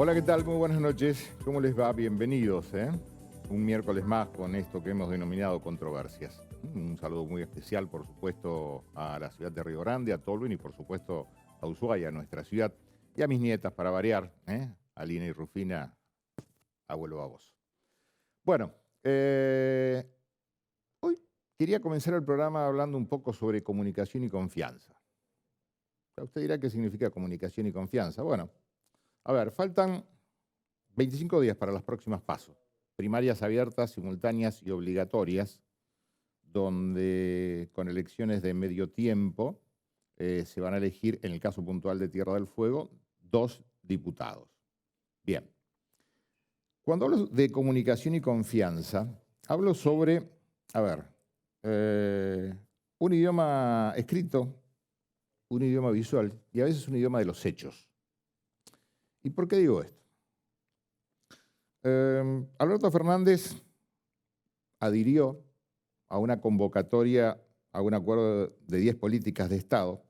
Hola, ¿qué tal? Muy buenas noches. ¿Cómo les va? Bienvenidos, ¿eh? Un miércoles más con esto que hemos denominado controversias. Un saludo muy especial, por supuesto, a la ciudad de Río Grande, a Tolwyn y, por supuesto, a Ushuaia, nuestra ciudad, y a mis nietas, para variar, ¿eh? A Lina y Rufina, abuelo a vos. Bueno, hoy quería comenzar el programa hablando un poco sobre comunicación y confianza. Usted dirá qué significa comunicación y confianza. Bueno, a ver, faltan 25 días para las próximas pasos. Primarias abiertas, simultáneas y obligatorias, donde con elecciones de medio tiempo se van a elegir, en el caso puntual de Tierra del Fuego, 2 diputados. Bien. Cuando hablo de comunicación y confianza, hablo sobre, a ver, un idioma escrito, un idioma visual y a veces un idioma de los hechos. ¿Y por qué digo esto? Alberto Fernández adhirió a una convocatoria, a un acuerdo de 10 políticas de Estado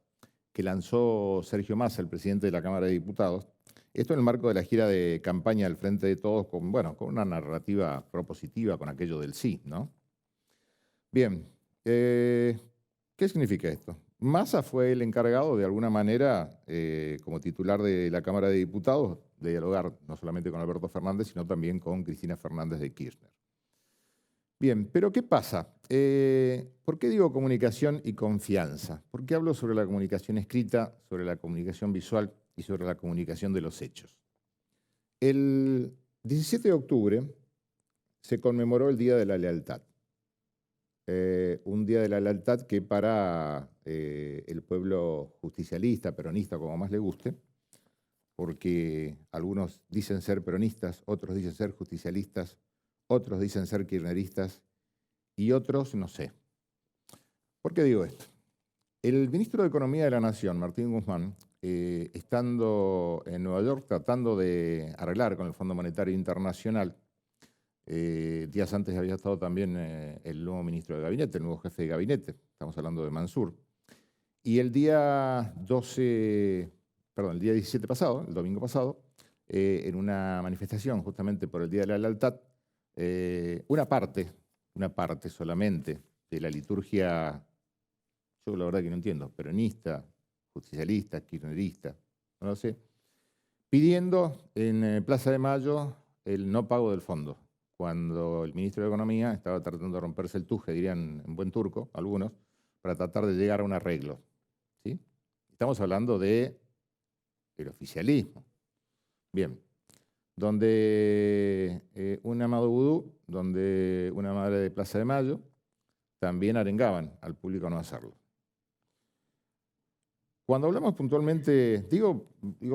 que lanzó Sergio Massa, el presidente de la Cámara de Diputados. Esto en el marco de la gira de campaña del Frente de Todos, con una narrativa propositiva con aquello del sí, ¿no? Bien, ¿qué significa esto? Massa fue el encargado, de alguna manera, como titular de la Cámara de Diputados, de dialogar no solamente con Alberto Fernández, sino también con Cristina Fernández de Kirchner. Bien, pero ¿qué pasa? ¿Por qué digo comunicación y confianza? ¿Por qué hablo sobre la comunicación escrita, sobre la comunicación visual y sobre la comunicación de los hechos? El 17 de octubre se conmemoró el Día de la Lealtad. Un Día de la Lealtad que para el pueblo justicialista, peronista, como más le guste, porque algunos dicen ser peronistas, otros dicen ser justicialistas, otros dicen ser kirchneristas y otros no sé. ¿Por qué digo esto? El ministro de Economía de la Nación, Martín Guzmán, estando en Nueva York tratando de arreglar con el Fondo Monetario Internacional, días antes había estado también el nuevo ministro de Gabinete, el nuevo jefe de gabinete, estamos hablando de Mansur, y el día 17 pasado, el domingo pasado, en una manifestación justamente por el Día de la Lealtad, una parte solamente de la liturgia, yo la verdad que no entiendo, peronista, justicialista, kirchnerista, no lo sé, pidiendo en Plaza de Mayo el no pago del fondo, cuando el ministro de Economía estaba tratando de romperse el tuje, dirían en buen turco algunos, para tratar de llegar a un arreglo. ¿Sí? Estamos hablando del oficialismo. Bien, donde un amado vudú, donde una madre de Plaza de Mayo, también arengaban al público a no hacerlo. Cuando hablamos puntualmente, digo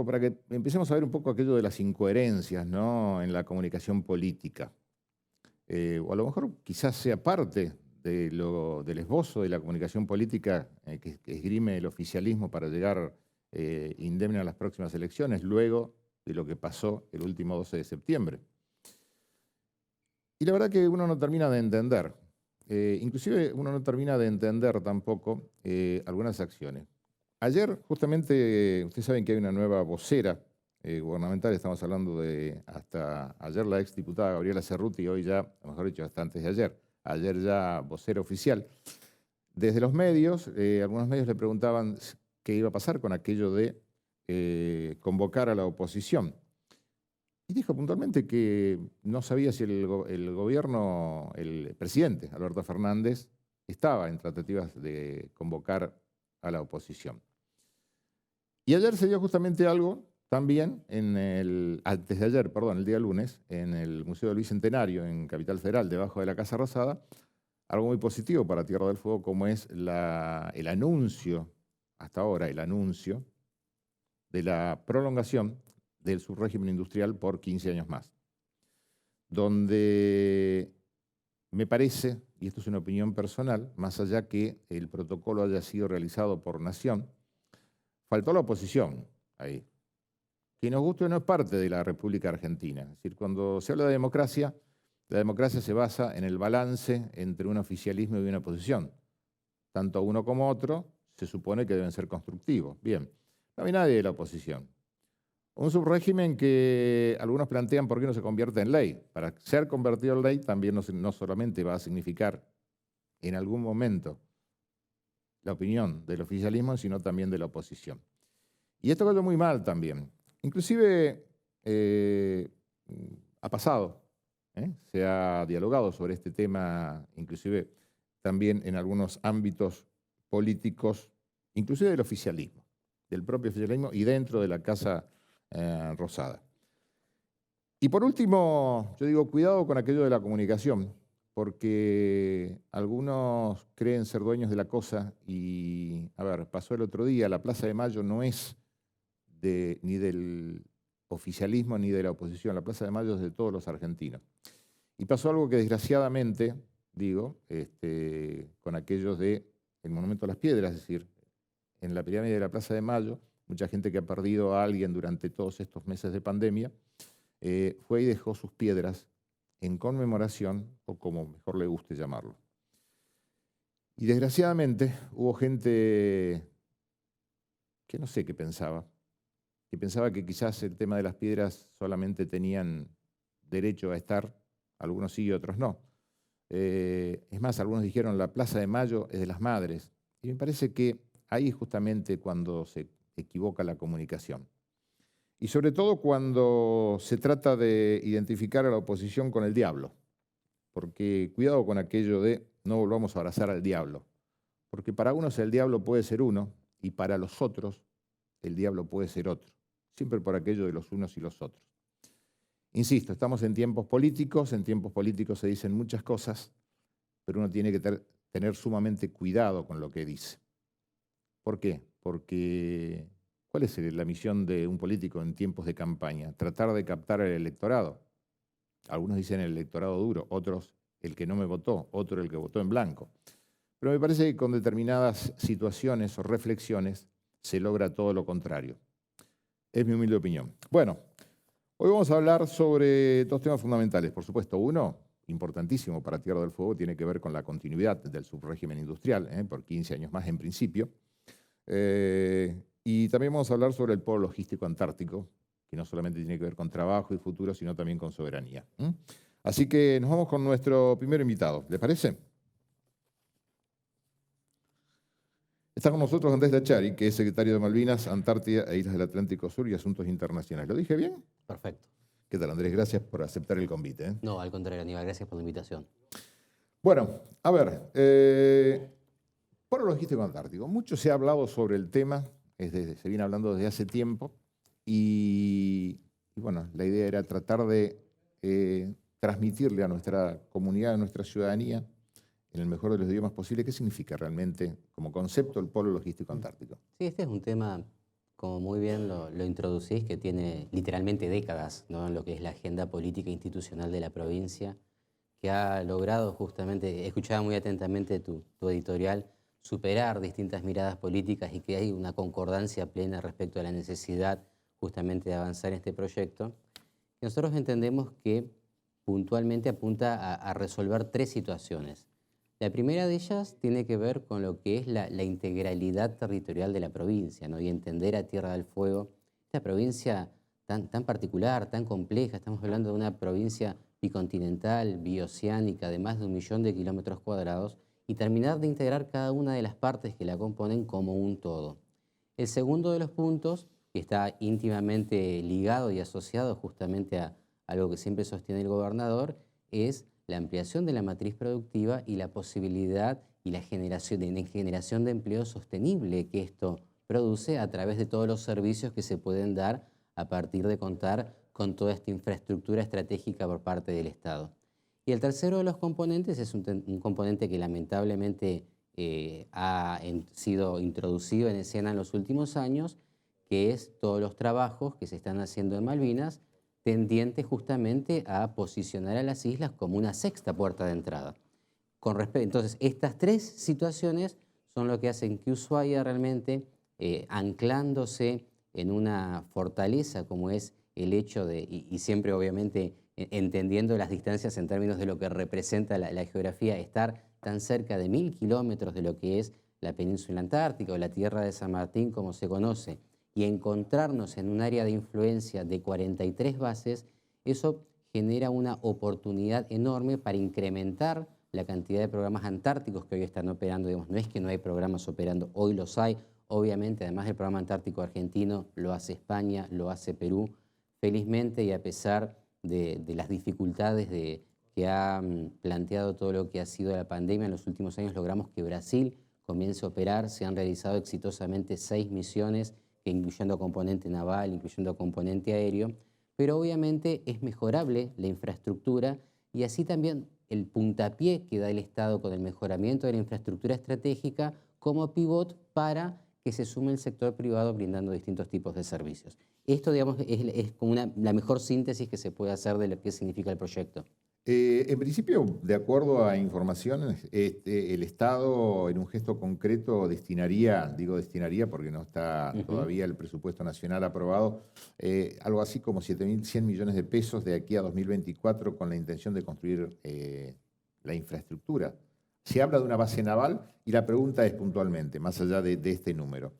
para que empecemos a ver un poco aquello de las incoherencias, ¿no?, en la comunicación política. O a lo mejor quizás sea parte del esbozo de la comunicación política que esgrime el oficialismo para llegar indemne a las próximas elecciones, luego de lo que pasó el último 12 de septiembre. Y la verdad que uno no termina de entender, inclusive uno no termina de entender tampoco algunas acciones. Ayer, justamente, ustedes saben que hay una nueva vocera gubernamental, estamos hablando de hasta ayer la exdiputada Gabriela Cerruti, y hoy ya, mejor dicho, hasta antes de ayer ya vocera oficial. Desde los medios, algunos medios le preguntaban qué iba a pasar con aquello de convocar a la oposición. Y dijo puntualmente que no sabía si el gobierno, el presidente, Alberto Fernández, estaba en tratativas de convocar a la oposición. Y ayer se dio justamente algo también, antes de ayer, el día lunes, en el Museo del Bicentenario, en Capital Federal, debajo de la Casa Rosada, algo muy positivo para Tierra del Fuego, como es el anuncio, hasta ahora el anuncio, de la prolongación del subrégimen industrial por 15 años más. Donde me parece, y esto es una opinión personal, más allá que el protocolo haya sido realizado por Nación, faltó la oposición ahí. Que nos guste o no es parte de la República Argentina. Es decir, cuando se habla de democracia, la democracia se basa en el balance entre un oficialismo y una oposición. Tanto uno como otro se supone que deben ser constructivos. Bien, no hay nadie de la oposición. Un subrégimen que algunos plantean por qué no se convierte en ley. Para ser convertido en ley también no solamente va a significar en algún momento la opinión del oficialismo, sino también de la oposición. Y esto cayó muy mal también. Inclusive ha pasado, se ha dialogado sobre este tema, inclusive también en algunos ámbitos políticos, inclusive del oficialismo, del propio oficialismo y dentro de la Casa Rosada. Y por último, yo digo, cuidado con aquello de la comunicación, porque algunos creen ser dueños de la cosa y, a ver, pasó el otro día, la Plaza de Mayo no es ni del oficialismo ni de la oposición, la Plaza de Mayo es de todos los argentinos. Y pasó algo que desgraciadamente, digo, con aquellos del Monumento a las Piedras, es decir, en la pirámide de la Plaza de Mayo, mucha gente que ha perdido a alguien durante todos estos meses de pandemia, fue y dejó sus piedras en conmemoración, o como mejor le guste llamarlo. Y desgraciadamente hubo gente que no sé qué pensaba, que quizás el tema de las piedras solamente tenían derecho a estar, algunos sí y otros no. Es más, algunos dijeron la Plaza de Mayo es de las madres. Y me parece que ahí es justamente cuando se equivoca la comunicación. Y sobre todo cuando se trata de identificar a la oposición con el diablo. Porque cuidado con aquello de no volvamos a abrazar al diablo. Porque para unos el diablo puede ser uno y para los otros el diablo puede ser otro. Siempre por aquello de los unos y los otros. Insisto, estamos en tiempos políticos se dicen muchas cosas, pero uno tiene que tener sumamente cuidado con lo que dice. ¿Por qué? Porque ¿cuál es la misión de un político en tiempos de campaña? Tratar de captar al electorado. Algunos dicen el electorado duro, otros el que no me votó, otro el que votó en blanco. Pero me parece que con determinadas situaciones o reflexiones se logra todo lo contrario. Es mi humilde opinión. Bueno, hoy vamos a hablar sobre dos temas fundamentales. Por supuesto, uno, importantísimo para Tierra del Fuego, tiene que ver con la continuidad del subrégimen industrial, por 15 años más en principio. Y también vamos a hablar sobre el polo logístico antártico, que no solamente tiene que ver con trabajo y futuro, sino también con soberanía. Así que nos vamos con nuestro primer invitado. ¿Les parece? Está con nosotros Andrés Dachari, que es secretario de Malvinas, Antártida e Islas del Atlántico Sur y Asuntos Internacionales. ¿Lo dije bien? Perfecto. ¿Qué tal, Andrés? Gracias por aceptar el convite. No, al contrario, Aníbal, gracias por la invitación. Bueno, a ver, polo logístico antártico. Mucho se ha hablado sobre el tema, se viene hablando desde hace tiempo, y bueno, la idea era tratar de transmitirle a nuestra comunidad, a nuestra ciudadanía, en el mejor de los idiomas posible, qué significa realmente como concepto el polo logístico antártico. Sí, este es un tema, como muy bien lo introducís, que tiene literalmente décadas, ¿no?, en lo que es la agenda política e institucional de la provincia, que ha logrado justamente, escuchaba muy atentamente tu editorial, superar distintas miradas políticas y que hay una concordancia plena respecto a la necesidad justamente de avanzar en este proyecto. Y nosotros entendemos que puntualmente apunta a resolver tres situaciones. La primera de ellas tiene que ver con lo que es la integralidad territorial de la provincia, ¿no?, y entender a Tierra del Fuego, esta provincia tan particular, tan compleja. Estamos hablando de una provincia bicontinental, bioceánica, de más de 1 millón de kilómetros cuadrados, y terminar de integrar cada una de las partes que la componen como un todo. El segundo de los puntos, que está íntimamente ligado y asociado justamente a algo que siempre sostiene el gobernador, es la ampliación de la matriz productiva y la posibilidad y la generación de empleo sostenible que esto produce a través de todos los servicios que se pueden dar a partir de contar con toda esta infraestructura estratégica por parte del Estado. Y el tercero de los componentes es un componente que lamentablemente ha sido introducido en escena en los últimos años, que es todos los trabajos que se están haciendo en Malvinas, tendiente justamente a posicionar a las islas como una sexta puerta de entrada. Entonces, estas tres situaciones son lo que hacen que Ushuaia realmente, anclándose en una fortaleza como es el hecho de, y siempre obviamente entendiendo las distancias en términos de lo que representa la geografía, estar tan cerca de 1000 kilómetros de lo que es la península antártica o la tierra de San Martín como se conoce, y encontrarnos en un área de influencia de 43 bases, eso genera una oportunidad enorme para incrementar la cantidad de programas antárticos que hoy están operando. Digamos, no es que no hay programas operando, hoy los hay. Obviamente, además del programa antártico argentino, lo hace España, lo hace Perú. Felizmente, y a pesar de las dificultades que ha planteado todo lo que ha sido la pandemia, en los últimos años logramos que Brasil comience a operar. Se han realizado exitosamente 6 misiones, que incluyendo componente naval, incluyendo componente aéreo, pero obviamente es mejorable la infraestructura y así también el puntapié que da el Estado con el mejoramiento de la infraestructura estratégica como pivot para que se sume el sector privado brindando distintos tipos de servicios. Esto, digamos, es como la mejor síntesis que se puede hacer de lo que significa el proyecto. En principio, de acuerdo a informaciones, el Estado en un gesto concreto destinaría, digo destinaría porque no está todavía el presupuesto nacional aprobado, algo así como 7.100 millones de pesos de aquí a 2024 con la intención de construir la infraestructura. Se habla de una base naval y la pregunta es puntualmente, más allá de este número,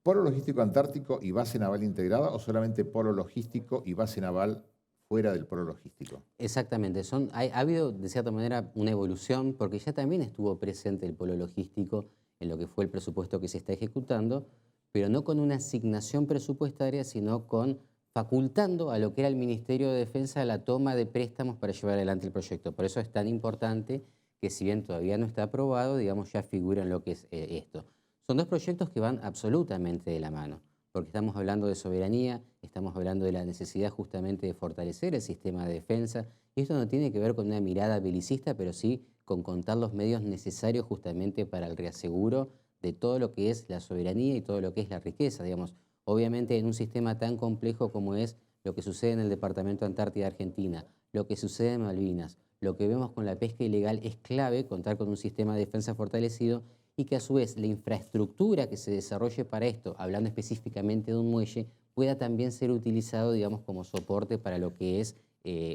¿polo logístico antártico y base naval integrada o solamente polo logístico y base naval fuera del polo logístico? Exactamente, ha habido de cierta manera una evolución porque ya también estuvo presente el polo logístico en lo que fue el presupuesto que se está ejecutando, pero no con una asignación presupuestaria, sino con facultando a lo que era el Ministerio de Defensa la toma de préstamos para llevar adelante el proyecto. Por eso es tan importante que si bien todavía no está aprobado, digamos, ya figura en lo que es esto. Son dos proyectos que van absolutamente de la mano, porque estamos hablando de soberanía, estamos hablando de la necesidad justamente de fortalecer el sistema de defensa, y esto no tiene que ver con una mirada belicista, pero sí con contar los medios necesarios justamente para el reaseguro de todo lo que es la soberanía y todo lo que es la riqueza, digamos. Obviamente en un sistema tan complejo como es lo que sucede en el Departamento Antártida Argentina, lo que sucede en Malvinas, lo que vemos con la pesca ilegal, es clave contar con un sistema de defensa fortalecido y que a su vez la infraestructura que se desarrolle para esto, hablando específicamente de un muelle, pueda también ser utilizado, digamos, como soporte para lo que es,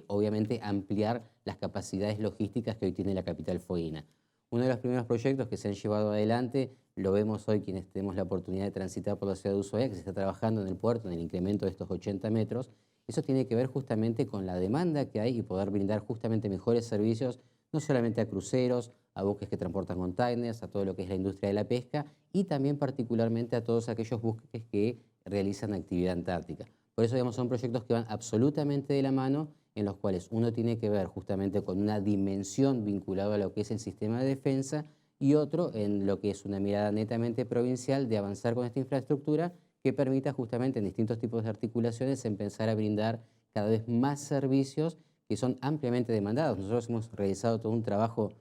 obviamente, ampliar las capacidades logísticas que hoy tiene la capital fueguina. Uno de los primeros proyectos que se han llevado adelante, lo vemos hoy quienes tenemos la oportunidad de transitar por la ciudad de Ushuaia, que se está trabajando en el puerto, en el incremento de estos 80 metros. Eso tiene que ver justamente con la demanda que hay y poder brindar justamente mejores servicios, no solamente a cruceros, a buques que transportan containers, a todo lo que es la industria de la pesca y también particularmente a todos aquellos buques que realizan actividad antártica. Por eso, digamos, son proyectos que van absolutamente de la mano, en los cuales uno tiene que ver justamente con una dimensión vinculada a lo que es el sistema de defensa y otro en lo que es una mirada netamente provincial de avanzar con esta infraestructura que permita justamente en distintos tipos de articulaciones empezar a brindar cada vez más servicios que son ampliamente demandados. Nosotros hemos realizado todo un trabajo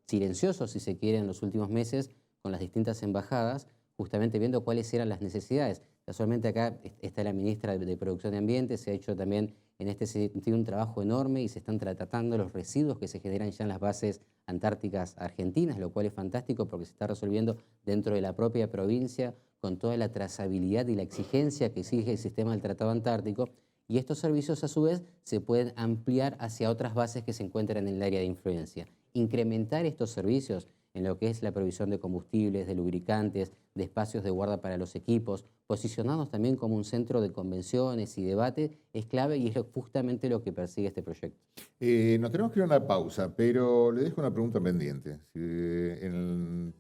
silencioso, si se quiere, en los últimos meses con las distintas embajadas, justamente viendo cuáles eran las necesidades. Casualmente acá está la ministra de Producción de Ambiente, se ha hecho también en este sentido un trabajo enorme y se están tratando los residuos que se generan ya en las bases antárticas argentinas, lo cual es fantástico porque se está resolviendo dentro de la propia provincia con toda la trazabilidad y la exigencia que exige el sistema del Tratado Antártico. Y estos servicios, a su vez, se pueden ampliar hacia otras bases que se encuentran en el área de influencia. Incrementar estos servicios en lo que es la provisión de combustibles, de lubricantes, de espacios de guarda para los equipos, posicionarnos también como un centro de convenciones y debate, es clave y es justamente lo que persigue este proyecto. Nos tenemos que ir a una pausa, pero le dejo una pregunta pendiente. Si, en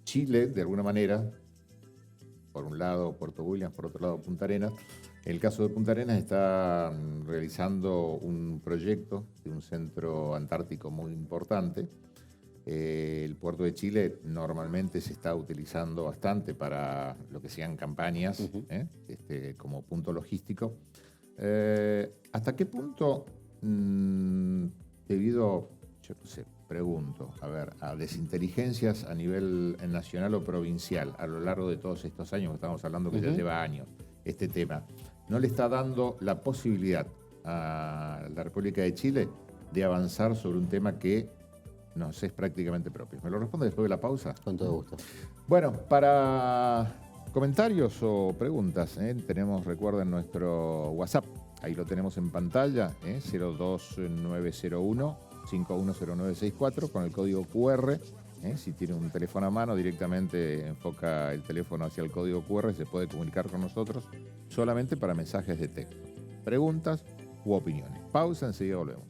Chile, de alguna manera, por un lado Puerto Williams, por otro lado Punta Arenas, en el caso de Punta Arenas está realizando un proyecto de un centro antártico muy importante. El puerto de Chile normalmente se está utilizando bastante para lo que sean campañas, como punto logístico. ¿Hasta qué punto, debido, yo no sé, pregunto, a desinteligencias a nivel nacional o provincial a lo largo de todos estos años, estamos hablando que ya lleva años este tema, no le está dando la posibilidad a la República de Chile de avanzar sobre un tema que nos es prácticamente propio? ¿Me lo responde después de la pausa? Con todo gusto. Bueno, para comentarios o preguntas, tenemos, recuerden, nuestro WhatsApp. Ahí lo tenemos en pantalla, 02901 510964 con el código QR. Si tiene un teléfono a mano, directamente enfoca el teléfono hacia el código QR y se puede comunicar con nosotros solamente para mensajes de texto, preguntas u opiniones. Pausa, enseguida volvemos.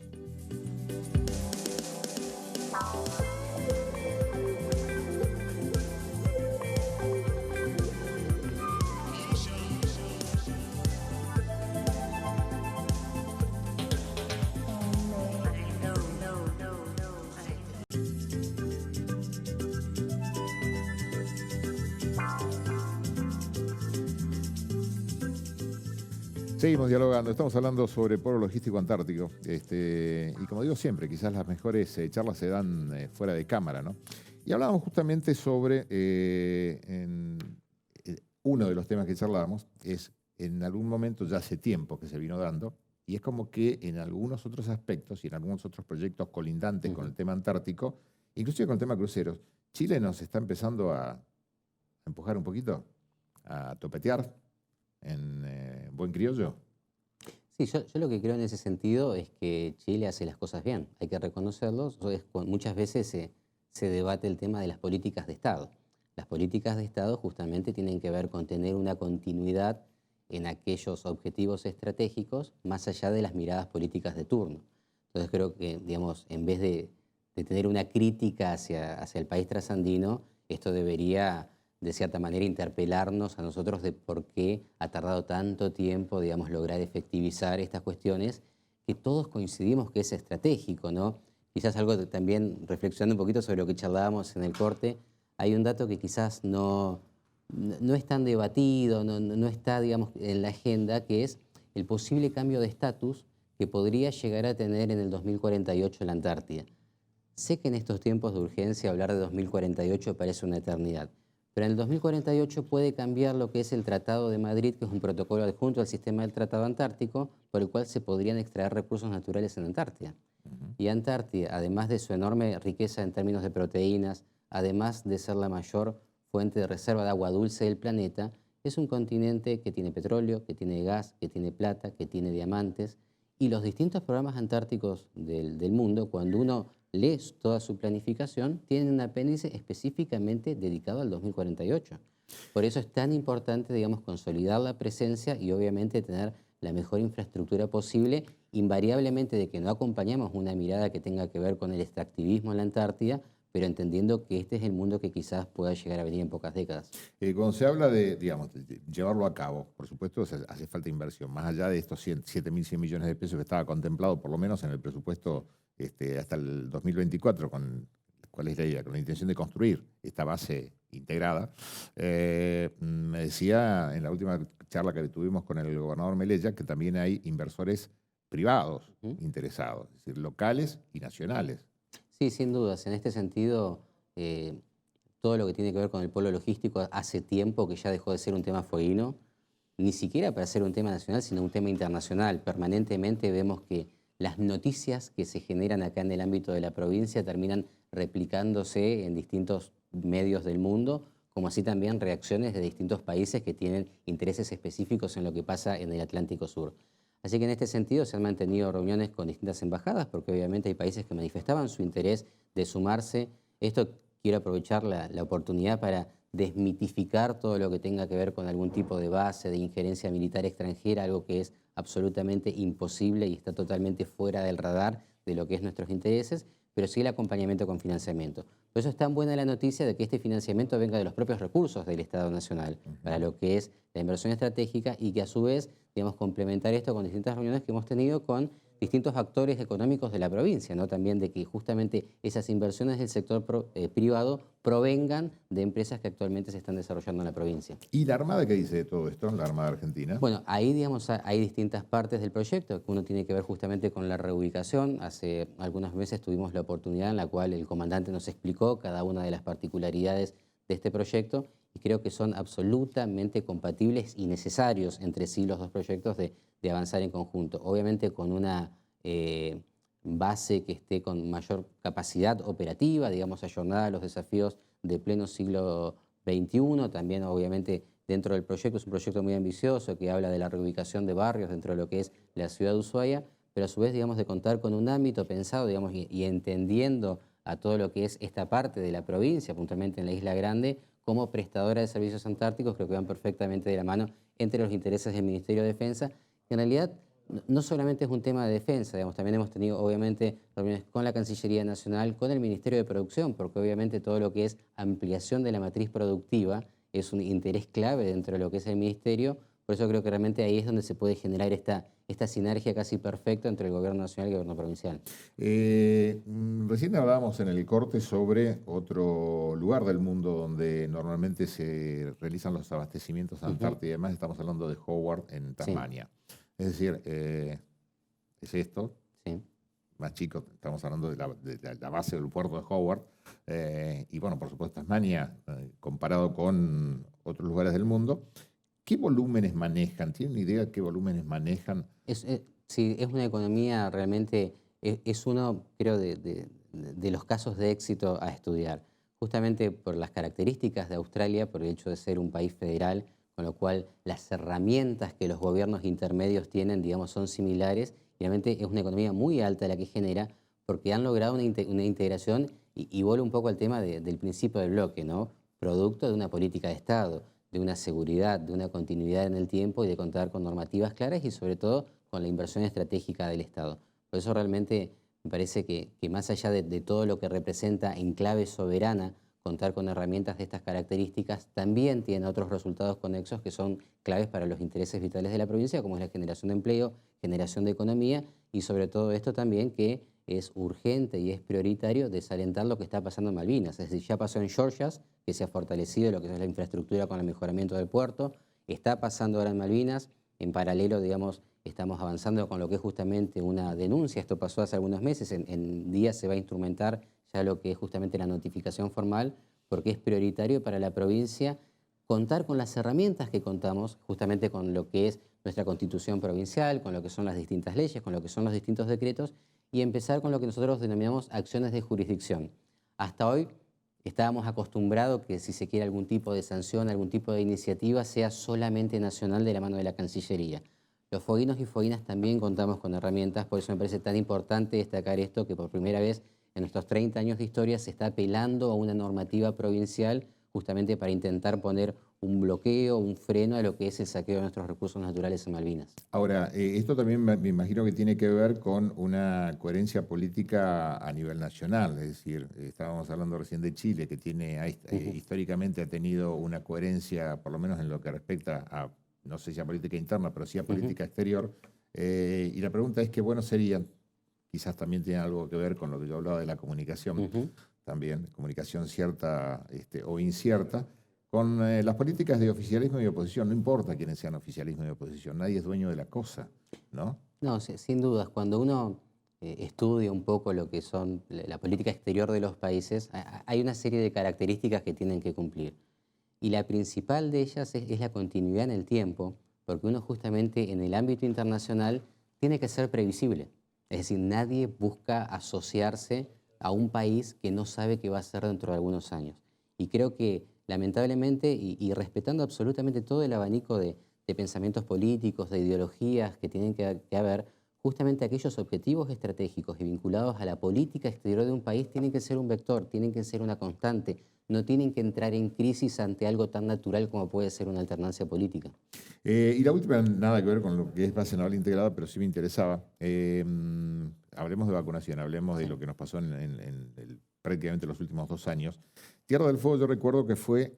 Seguimos dialogando, estamos hablando sobre polo logístico antártico, y como digo siempre, quizás las mejores charlas se dan fuera de cámara, ¿no? Y hablábamos justamente sobre, uno de los temas que charlábamos es, en algún momento, ya hace tiempo que se vino dando, y es como que en algunos otros aspectos y en algunos otros proyectos colindantes con el tema antártico, inclusive con el tema cruceros, Chile nos está empezando a empujar un poquito, a topetear, en buen criollo. Sí, yo lo que creo en ese sentido es que Chile hace las cosas bien, hay que reconocerlo. Muchas veces se debate el tema de las políticas de Estado. Las políticas de Estado justamente tienen que ver con tener una continuidad en aquellos objetivos estratégicos más allá de las miradas políticas de turno. Entonces creo que, digamos, en vez de tener una crítica hacia el país trasandino, esto debería de cierta manera interpelarnos a nosotros de por qué ha tardado tanto tiempo, digamos, lograr efectivizar estas cuestiones que todos coincidimos que es estratégico, ¿no? Quizás algo también, reflexionando un poquito sobre lo que charlábamos en el corte, hay un dato que quizás no es tan debatido, no está, digamos, en la agenda, que es el posible cambio de estatus que podría llegar a tener en el 2048 la Antártida. Sé que en estos tiempos de urgencia hablar de 2048 parece una eternidad, pero en el 2048 puede cambiar lo que es el Tratado de Madrid, que es un protocolo adjunto al sistema del Tratado Antártico, por el cual se podrían extraer recursos naturales en Antártida. Y Antártida, además de su enorme riqueza en términos de proteínas, además de ser la mayor fuente de reserva de agua dulce del planeta, es un continente que tiene petróleo, que tiene gas, que tiene plata, que tiene diamantes. Y los distintos programas antárticos del mundo, cuando uno lee toda su planificación, tienen un apéndice específicamente dedicado al 2048. Por eso es tan importante, digamos, consolidar la presencia y obviamente tener la mejor infraestructura posible, invariablemente de que no acompañamos una mirada que tenga que ver con el extractivismo en la Antártida, pero entendiendo que este es el mundo que quizás pueda llegar a venir en pocas décadas. Cuando se habla de, digamos, de llevarlo a cabo, por supuesto hace falta inversión, más allá de estos 7.100 millones de pesos que estaba contemplado, por lo menos en el presupuesto hasta el 2024, ¿cuál es la idea? Con la intención de construir esta base integrada. Me decía en la última charla que tuvimos con el gobernador Melella que también hay inversores privados interesados, es decir, locales y nacionales. Sí, sin dudas. En este sentido, todo lo que tiene que ver con el polo logístico hace tiempo que ya dejó de ser un tema fueguino, ni siquiera para ser un tema nacional, sino un tema internacional. Permanentemente vemos que las noticias que se generan acá en el ámbito de la provincia terminan replicándose en distintos medios del mundo, como así también reacciones de distintos países que tienen intereses específicos en lo que pasa en el Atlántico Sur. Así que en este sentido se han mantenido reuniones con distintas embajadas, porque obviamente hay países que manifestaban su interés de sumarse. Esto quiero aprovechar la oportunidad para desmitificar todo lo que tenga que ver con algún tipo de base, de injerencia militar extranjera, algo que es absolutamente imposible y está totalmente fuera del radar de lo que es nuestros intereses, pero sí el acompañamiento con financiamiento. Por eso es tan buena la noticia de que este financiamiento venga de los propios recursos del Estado Nacional, para lo que es la inversión estratégica, y que a su vez, digamos, complementar esto con distintas reuniones que hemos tenido con distintos actores económicos de la provincia, ¿no? También de que justamente esas inversiones del sector privado provengan de empresas que actualmente se están desarrollando en la provincia. ¿Y la Armada qué dice de todo esto, la Armada Argentina? Bueno, ahí, digamos, hay distintas partes del proyecto, que uno tiene que ver justamente con la reubicación. Hace algunos meses tuvimos la oportunidad en la cual el comandante nos explicó cada una de las particularidades de este proyecto, y creo que son absolutamente compatibles y necesarios entre sí los dos proyectos de avanzar en conjunto. Obviamente con una base que esté con mayor capacidad operativa, digamos, ayornada a los desafíos de pleno siglo XXI. También, obviamente, dentro del proyecto, es un proyecto muy ambicioso que habla de la reubicación de barrios dentro de lo que es la ciudad de Ushuaia, pero a su vez, digamos, de contar con un ámbito pensado, digamos, y entendiendo a todo lo que es esta parte de la provincia, puntualmente en la Isla Grande, como prestadora de servicios antárticos, creo que van perfectamente de la mano entre los intereses del Ministerio de Defensa, que en realidad no solamente es un tema de defensa, digamos, también hemos tenido obviamente reuniones con la Cancillería Nacional, con el Ministerio de Producción, porque obviamente todo lo que es ampliación de la matriz productiva es un interés clave dentro de lo que es el Ministerio. Por eso creo que realmente ahí es donde se puede generar esta sinergia casi perfecta entre el gobierno nacional y el gobierno provincial. Recién hablábamos en el corte sobre otro lugar del mundo donde normalmente se realizan los abastecimientos a Ujú. Antártida y demás. Estamos hablando de Howard en Sí, Tasmania. Es decir, es esto, sí. más chico, estamos hablando de la base del puerto de Howard. Y bueno, por supuesto, Tasmania, comparado con otros lugares del mundo, ¿qué volúmenes manejan? ¿Tienen una idea de qué volúmenes manejan? Sí, es una economía realmente, es uno, creo, de los casos de éxito a estudiar. Justamente por las características de Australia, por el hecho de ser un país federal, con lo cual las herramientas que los gobiernos intermedios tienen, digamos, son similares. Y realmente es una economía muy alta la que genera, porque han logrado una integración, y vuelvo un poco al tema del principio del bloque, ¿no? Producto de una política de Estado, de una seguridad, de una continuidad en el tiempo y de contar con normativas claras y sobre todo con la inversión estratégica del Estado. Por eso realmente me parece que más allá de todo lo que representa en clave soberana contar con herramientas de estas características, también tiene otros resultados conexos que son claves para los intereses vitales de la provincia, como es la generación de empleo, generación de economía y sobre todo esto también que es urgente y es prioritario desalentar lo que está pasando en Malvinas. Es decir, ya pasó en Georgias, que se ha fortalecido lo que es la infraestructura con el mejoramiento del puerto, está pasando ahora en Malvinas, en paralelo, digamos, estamos avanzando con lo que es justamente una denuncia, esto pasó hace algunos meses, en días se va a instrumentar ya lo que es justamente la notificación formal, porque es prioritario para la provincia contar con las herramientas que contamos, justamente con lo que es nuestra constitución provincial, con lo que son las distintas leyes, con lo que son los distintos decretos, y empezar con lo que nosotros denominamos acciones de jurisdicción. Hasta hoy estábamos acostumbrados que si se quiere algún tipo de sanción, algún tipo de iniciativa, sea solamente nacional de la mano de la Cancillería. Los foguinos y foguinas también contamos con herramientas, por eso me parece tan importante destacar esto, que por primera vez en nuestros 30 años de historia se está apelando a una normativa provincial justamente para intentar poner un bloqueo, un freno a lo que es el saqueo de nuestros recursos naturales en Malvinas. Ahora, esto también me imagino que tiene que ver con una coherencia política a nivel nacional, es decir, estábamos hablando recién de Chile, que Ujú, históricamente ha tenido una coherencia, por lo menos en lo que respecta a, no sé si a política interna, pero sí a ujú, política exterior. Y la pregunta es qué bueno sería, quizás también tiene algo que ver con lo que yo hablaba de la comunicación, ujú. también, comunicación cierta o incierta, con las políticas de oficialismo y oposición. No importa quiénes sean oficialismo y oposición, nadie es dueño de la cosa, ¿no? No, sin dudas, cuando uno estudia un poco lo que son la política exterior de los países, hay una serie de características que tienen que cumplir. Y la principal de ellas es la continuidad en el tiempo, porque uno justamente en el ámbito internacional tiene que ser previsible. Es decir, nadie busca asociarse a un país que no sabe qué va a ser dentro de algunos años. Y creo que lamentablemente, y respetando absolutamente todo el abanico de pensamientos políticos, de ideologías que tienen que haber, justamente aquellos objetivos estratégicos y vinculados a la política exterior de un país tienen que ser un vector, tienen que ser una constante, no tienen que entrar en crisis ante algo tan natural como puede ser una alternancia política. Y la última, nada que ver con lo que es base naval integrada, pero sí me interesaba. Hablemos de vacunación, hablemos de Sí. lo que nos pasó prácticamente los últimos 2 años. Tierra del Fuego, yo recuerdo que fue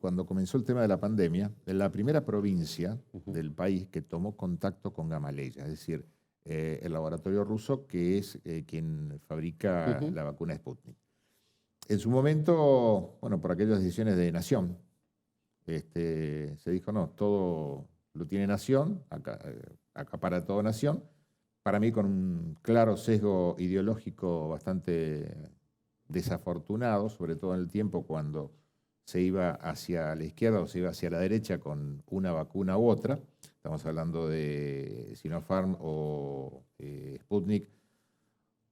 cuando comenzó el tema de la pandemia, la primera provincia Ujú, del país que tomó contacto con Gamaleya, es decir, el laboratorio ruso que es quien fabrica ujú. la vacuna Sputnik. En su momento, bueno, por aquellas decisiones de Nación, se dijo, no, todo lo tiene Nación, acapara todo Nación, para mí con un claro sesgo ideológico bastante desafortunado, sobre todo en el tiempo cuando se iba hacia la izquierda o se iba hacia la derecha con una vacuna u otra. Estamos hablando de Sinopharm o Sputnik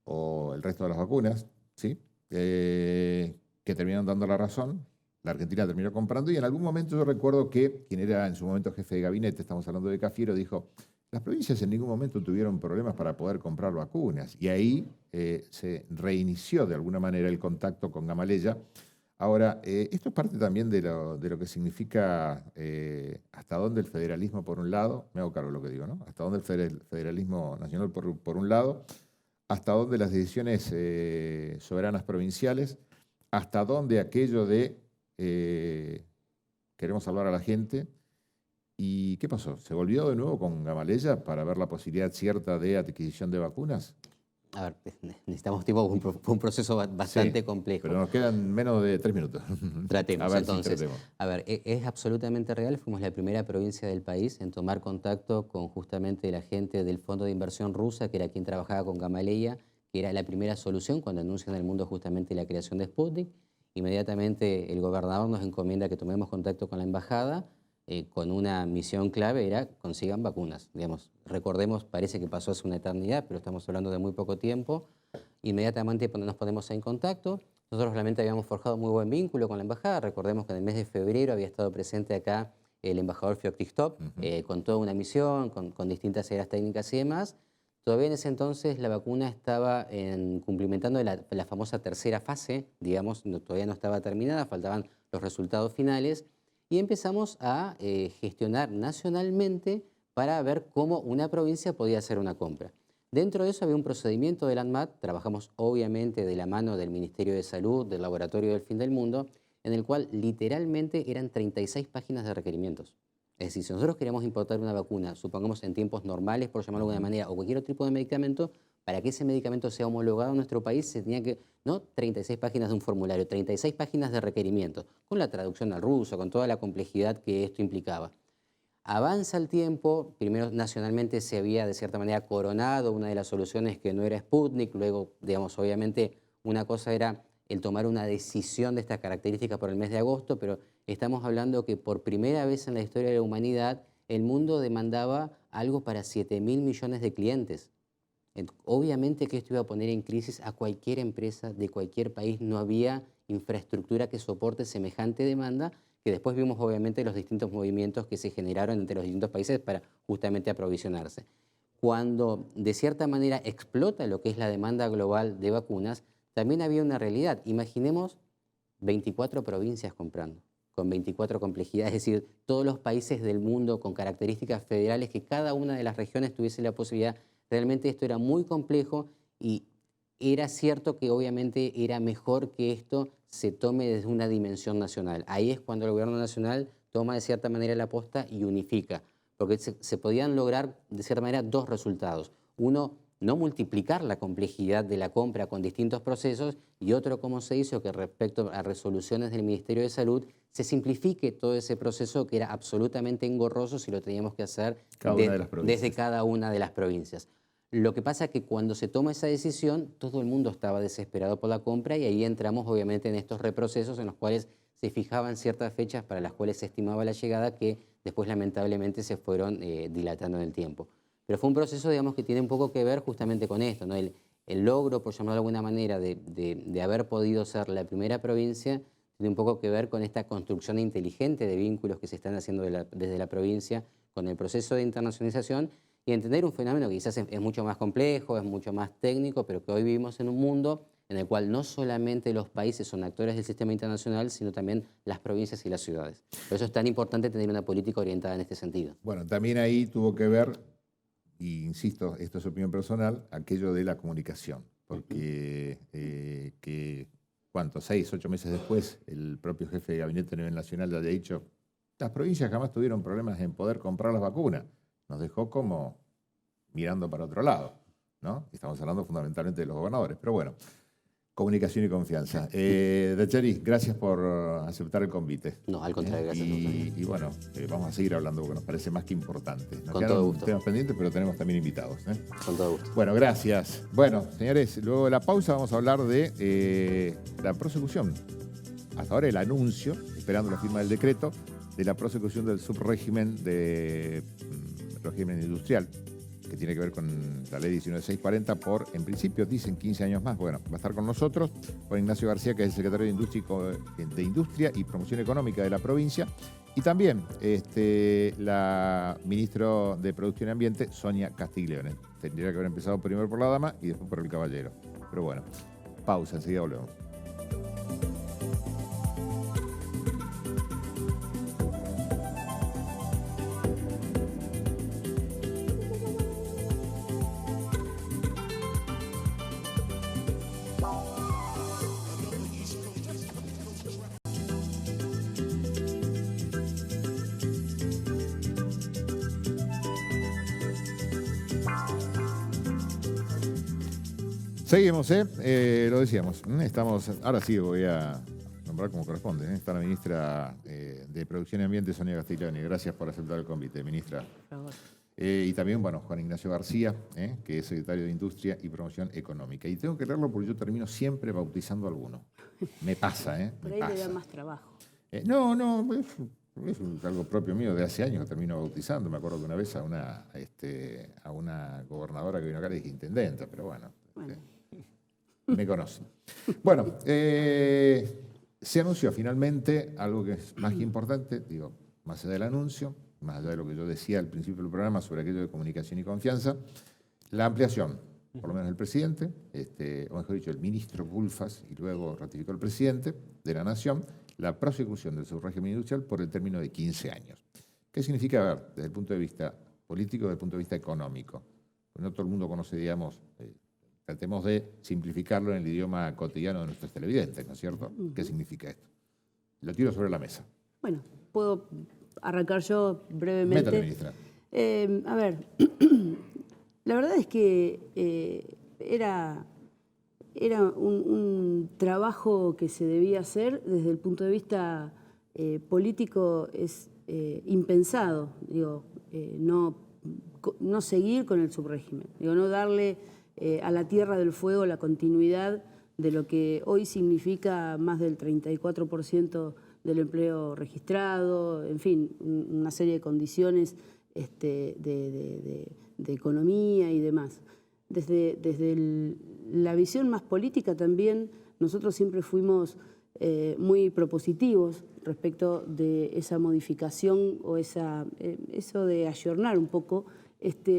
o el resto de las vacunas, ¿sí? Que terminaron dando la razón. La Argentina terminó comprando y en algún momento yo recuerdo que quien era en su momento jefe de gabinete, estamos hablando de Cafiero, dijo, las provincias en ningún momento tuvieron problemas para poder comprar vacunas y ahí se reinició de alguna manera el contacto con Gamaleya. Ahora, esto es parte también de lo que significa hasta dónde el federalismo por un lado, me hago cargo de lo que digo, ¿no? Hasta dónde el federalismo nacional por un lado, hasta dónde las decisiones soberanas provinciales, hasta dónde aquello de queremos salvar a la gente. ¿Y qué pasó? ¿Se volvió de nuevo con Gamaleya para ver la posibilidad cierta de adquisición de vacunas? A ver, necesitamos tiempo, fue un proceso bastante Sí, complejo. pero nos quedan menos de 3 minutos. Tratemos, A ver entonces. si tratemos. A ver, es absolutamente real. Fuimos la primera provincia del país en tomar contacto con justamente la gente del Fondo de Inversión Rusa, que era quien trabajaba con Gamaleya, que era la primera solución cuando anuncian en el mundo justamente la creación de Sputnik. Inmediatamente el gobernador nos encomienda que tomemos contacto con la embajada con una misión clave, era consigan vacunas. Digamos, recordemos, parece que pasó hace una eternidad, pero estamos hablando de muy poco tiempo. Inmediatamente nos ponemos en contacto. Nosotros realmente habíamos forjado muy buen vínculo con la embajada. Recordemos que en el mes de febrero había estado presente acá el embajador Fioctistop, con toda una misión, con distintas áreas técnicas y demás. Todavía en ese entonces la vacuna estaba cumplimentando la famosa tercera fase, digamos, todavía no estaba terminada, faltaban los resultados finales. Y empezamos a gestionar nacionalmente para ver cómo una provincia podía hacer una compra. Dentro de eso había un procedimiento del ANMAT, trabajamos obviamente de la mano del Ministerio de Salud, del Laboratorio del Fin del Mundo, en el cual literalmente eran 36 páginas de requerimientos. Es decir, si nosotros queríamos importar una vacuna, supongamos en tiempos normales, por llamarlo de alguna manera, o cualquier otro tipo de medicamento, para que ese medicamento sea homologado en nuestro país, se tenía que, no 36 páginas de un formulario, 36 páginas de requerimientos, con la traducción al ruso, con toda la complejidad que esto implicaba. Avanza el tiempo, primero nacionalmente se había de cierta manera coronado una de las soluciones que no era Sputnik, luego, digamos, obviamente una cosa era el tomar una decisión de estas características por el mes de agosto, pero estamos hablando que por primera vez en la historia de la humanidad el mundo demandaba algo para 7.000 millones de clientes. Obviamente que esto iba a poner en crisis a cualquier empresa de cualquier país, no había infraestructura que soporte semejante demanda, que después vimos obviamente los distintos movimientos que se generaron entre los distintos países para justamente aprovisionarse. Cuando de cierta manera explota lo que es la demanda global de vacunas, también había una realidad. Imaginemos 24 provincias comprando, con 24 complejidades, es decir, todos los países del mundo con características federales, que cada una de las regiones tuviese la posibilidad. Realmente esto era muy complejo y era cierto que obviamente era mejor que esto se tome desde una dimensión nacional. Ahí es cuando el gobierno nacional toma de cierta manera la posta y unifica, porque se podían lograr de cierta manera dos resultados. Uno, no multiplicar la complejidad de la compra con distintos procesos, y otro, como se hizo, que respecto a resoluciones del Ministerio de Salud, se simplifique todo ese proceso que era absolutamente engorroso si lo teníamos que hacer desde cada una de las provincias. Lo que pasa es que cuando se toma esa decisión, todo el mundo estaba desesperado por la compra y ahí entramos obviamente en estos reprocesos en los cuales se fijaban ciertas fechas para las cuales se estimaba la llegada que después lamentablemente se fueron dilatando en el tiempo. Pero fue un proceso, digamos, que tiene un poco que ver justamente con esto, ¿no? El logro, por llamarlo de alguna manera, de haber podido ser la primera provincia, tiene un poco que ver con esta construcción inteligente de vínculos que se están haciendo desde la provincia con el proceso de internacionalización y entender un fenómeno que quizás es mucho más complejo, es mucho más técnico, pero que hoy vivimos en un mundo en el cual no solamente los países son actores del sistema internacional, sino también las provincias y las ciudades. Por eso es tan importante tener una política orientada en este sentido. Bueno, también ahí tuvo que ver, y insisto, esto es opinión personal, aquello de la comunicación, porque ¿cuánto? 6, 8 meses después, el propio jefe de gabinete a nivel nacional le había dicho, las provincias jamás tuvieron problemas en poder comprar las vacunas. Nos dejó como mirando para otro lado, ¿no? Estamos hablando fundamentalmente de los gobernadores, pero bueno, comunicación y confianza. Decheri, gracias por aceptar el convite. No, al contrario, gracias. Y bueno, vamos a seguir hablando porque nos parece más que importante. Nos Con todo gusto. Temas pendientes, pero tenemos también invitados. Con todo gusto. Bueno, gracias. Bueno, señores, luego de la pausa vamos a hablar de la prosecución. Hasta ahora el anuncio, esperando la firma del decreto, de la prosecución del subrégimen de régimen industrial que tiene que ver con la ley 19640 por, en principio, dicen 15 años más. Bueno, va a estar con nosotros, con Ignacio García, que es el secretario de Industria y Promoción Económica de la provincia, y también la ministra de Producción y Ambiente, Sonia Castiglione. Tendría que haber empezado primero por la dama y después por el caballero. Pero bueno, pausa, enseguida volvemos. Seguimos, lo decíamos. Estamos, ahora sí voy a nombrar como corresponde. Está la ministra de Producción y Ambiente, Sonia Castiglione. Gracias por aceptar el convite, ministra. Por favor. Y también, bueno, Juan Ignacio García, que es secretario de Industria y Promoción Económica. Y tengo que leerlo porque yo termino siempre bautizando a alguno. Me pasa, Por ahí le da más trabajo. No, es algo propio mío de hace años que termino bautizando. Me acuerdo que una vez a una gobernadora que vino acá le dije intendenta, pero bueno. Me conocen. Bueno, se anunció finalmente algo que es más que importante, digo, más allá del anuncio, más allá de lo que yo decía al principio del programa sobre aquello de comunicación y confianza, la ampliación, por lo menos el presidente, o mejor dicho, el ministro Bulfas, y luego ratificó el presidente de la Nación, la prosecución del subrégimen industrial por el término de 15 años. ¿Qué significa? A ver, desde el punto de vista político, desde el punto de vista económico. No todo el mundo conoce, digamos, tratemos de simplificarlo en el idioma cotidiano de nuestros televidentes, ¿no es cierto? ¿Qué significa esto? Lo tiro sobre la mesa. Bueno, puedo arrancar yo brevemente. Métale, ministra. A ver, la verdad es que era un trabajo que se debía hacer desde el punto de vista político, es impensado, digo, no seguir con el subrégimen, digo, no darle a la Tierra del Fuego la continuidad de lo que hoy significa más del 34% del empleo registrado, en fin, una serie de condiciones de economía y demás. Desde la visión más política también, nosotros siempre fuimos muy propositivos respecto de esa modificación o eso de ayornar un poco esta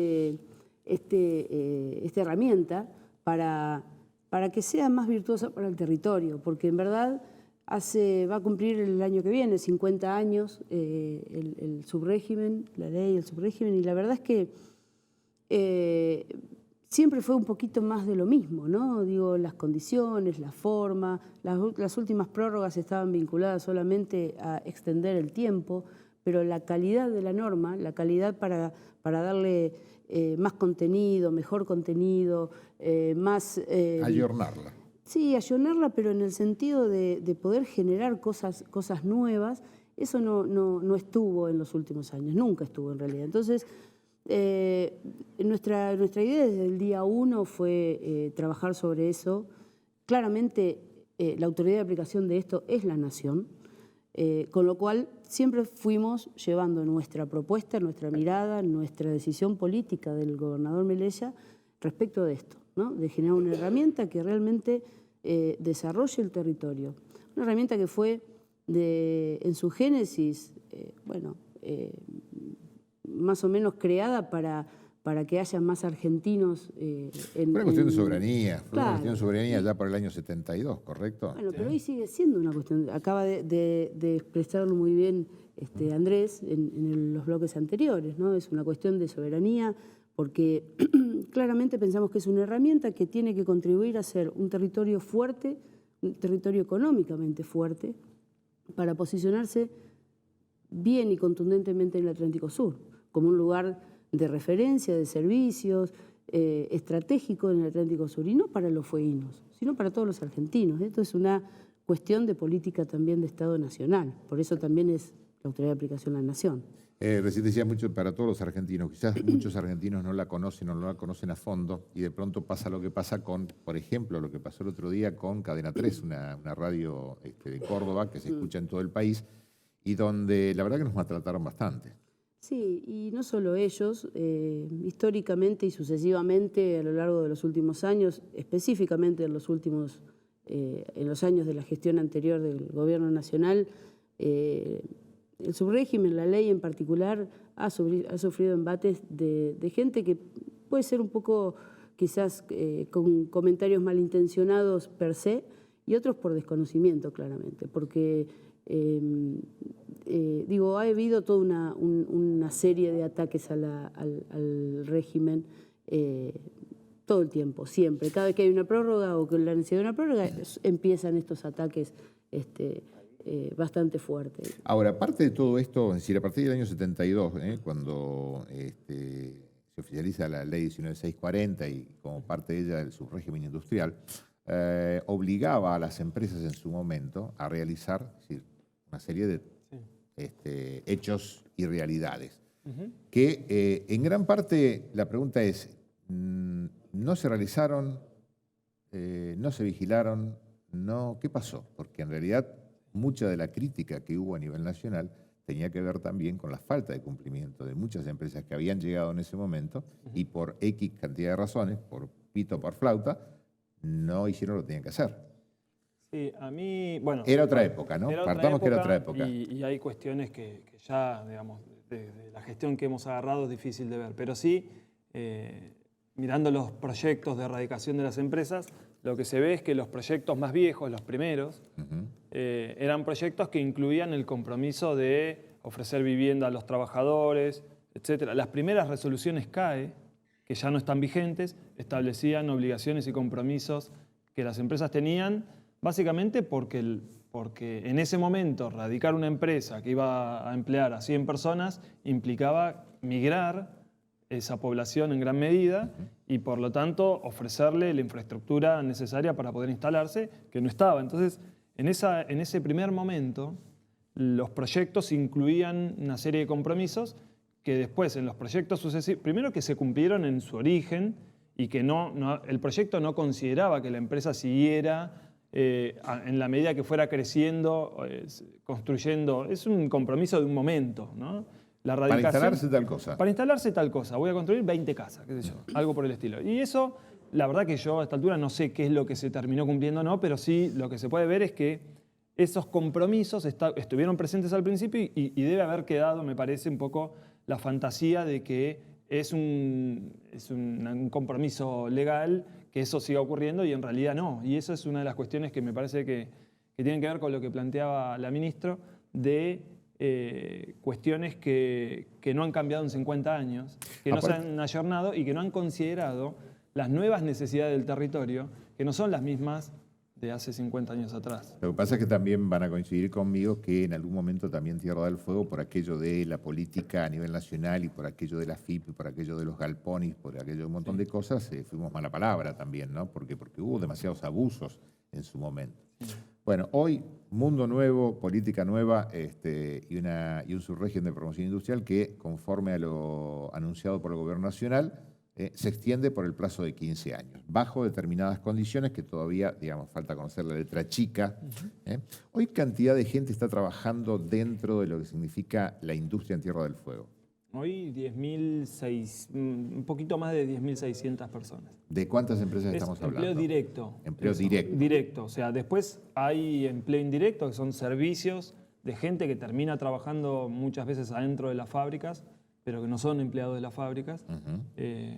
herramienta para que sea más virtuosa para el territorio, porque en verdad va a cumplir el año que viene 50 años el subrégimen, la ley, el subrégimen, y la verdad es que siempre fue un poquito más de lo mismo, ¿no? Digo, las condiciones, la forma, las últimas prórrogas estaban vinculadas solamente a extender el tiempo, pero la calidad de la norma, la calidad para darle más contenido, mejor contenido, más... Ayornarla. Sí, ayornarla, pero en el sentido de poder generar cosas nuevas, eso no estuvo en los últimos años, nunca estuvo en realidad. Entonces, nuestra idea desde el día 1 fue trabajar sobre eso. Claramente, la autoridad de aplicación de esto es la Nación, con lo cual siempre fuimos llevando nuestra propuesta, nuestra mirada, nuestra decisión política del gobernador Melella respecto de esto, ¿no? De generar una herramienta que realmente desarrolle el territorio. Una herramienta que fue en su génesis, más o menos creada para que haya más argentinos. Una cuestión de soberanía, claro. Una cuestión de soberanía ya por el año 72, ¿correcto? Bueno, pero hoy sigue siendo una cuestión, acaba de expresarlo muy bien Andrés en los bloques anteriores, ¿no? Es una cuestión de soberanía porque claramente pensamos que es una herramienta que tiene que contribuir a ser un territorio fuerte, un territorio económicamente fuerte, para posicionarse bien y contundentemente en el Atlántico Sur, como un lugar de referencia, de servicios, estratégico en el Atlántico Sur, y no para los fueguinos, sino para todos los argentinos. Esto es una cuestión de política también de Estado nacional, por eso también es la autoridad de aplicación de la Nación. Recién decía mucho para todos los argentinos, quizás muchos argentinos no la conocen o no la conocen a fondo, y de pronto pasa lo que pasa con, por ejemplo, lo que pasó el otro día con Cadena 3, una radio de Córdoba que se escucha en todo el país, y donde la verdad que nos maltrataron bastante. Sí, y no solo ellos, históricamente y sucesivamente a lo largo de los últimos años, específicamente en los años de la gestión anterior del gobierno nacional, el subrégimen, la ley en particular, ha sufrido embates de gente que puede ser un poco quizás con comentarios malintencionados per se y otros por desconocimiento claramente, porque ha habido toda una serie de ataques al régimen todo el tiempo, siempre. Cada vez que hay una prórroga o que la necesidad de una prórroga, empiezan estos ataques bastante fuertes. Ahora, aparte de todo esto, es decir, a partir del año 72, cuando se oficializa la ley 19640 y como parte de ella el subrégimen industrial, obligaba a las empresas en su momento a realizar, es decir, una serie de hechos y realidades. Que en gran parte la pregunta es, no se realizaron, no se vigilaron, ¿qué pasó? Porque en realidad mucha de la crítica que hubo a nivel nacional tenía que ver también con la falta de cumplimiento de muchas empresas que habían llegado en ese momento y por X cantidad de razones, por pito o por flauta, no hicieron lo que tenían que hacer. Sí, a mí, bueno... Era otra época, ¿no? Partamos que era otra época. Y hay cuestiones que ya, digamos, de la gestión que hemos agarrado es difícil de ver. Pero sí, mirando los proyectos de erradicación de las empresas, lo que se ve es que los proyectos más viejos, los primeros, eran proyectos que incluían el compromiso de ofrecer vivienda a los trabajadores, etc. Las primeras resoluciones CAE, que ya no están vigentes, establecían obligaciones y compromisos que las empresas tenían, básicamente porque en ese momento radicar una empresa que iba a emplear a 100 personas implicaba migrar esa población en gran medida y por lo tanto ofrecerle la infraestructura necesaria para poder instalarse, que no estaba. Entonces, en ese primer momento, los proyectos incluían una serie de compromisos que después en los proyectos sucesivos, primero que se cumplieron en su origen y que el proyecto no consideraba que la empresa siguiera en la medida que fuera creciendo, construyendo. Es un compromiso de un momento, ¿no? Para instalarse tal cosa. Para instalarse tal cosa. Voy a construir 20 casas, qué sé yo, algo por el estilo. Y eso, la verdad que yo a esta altura no sé qué es lo que se terminó cumpliendo o no, pero sí lo que se puede ver es que esos compromisos estuvieron presentes al principio y debe haber quedado, me parece, un poco la fantasía de que es un compromiso legal, que eso siga ocurriendo y en realidad no. Y eso es una de las cuestiones que me parece que tienen que ver con lo que planteaba la ministra de cuestiones que no han cambiado en 50 años, que no se han ayornado y que no han considerado las nuevas necesidades del territorio, que no son las mismas de hace 50 años atrás. Lo que pasa es que también van a coincidir conmigo que en algún momento también Tierra del Fuego, por aquello de la política a nivel nacional y por aquello de la FIP, y por aquello de los galpones, por aquello de un montón de cosas, fuimos mala palabra también, ¿no? Porque hubo demasiados abusos en su momento. Bueno, hoy, mundo nuevo, política nueva y un subrégimen de promoción industrial que, conforme a lo anunciado por el Gobierno Nacional, se extiende por el plazo de 15 años, bajo determinadas condiciones que todavía, digamos, falta conocer la letra chica. Hoy, cantidad de gente está trabajando dentro de lo que significa la industria en Tierra del Fuego. Hoy un poquito más de 10.600 personas. ¿De cuántas empresas estamos hablando? Empleo directo. Empleo directo. Directo. O sea, después hay empleo indirecto, que son servicios de gente que termina trabajando muchas veces adentro de las fábricas, pero que no son empleados de las fábricas.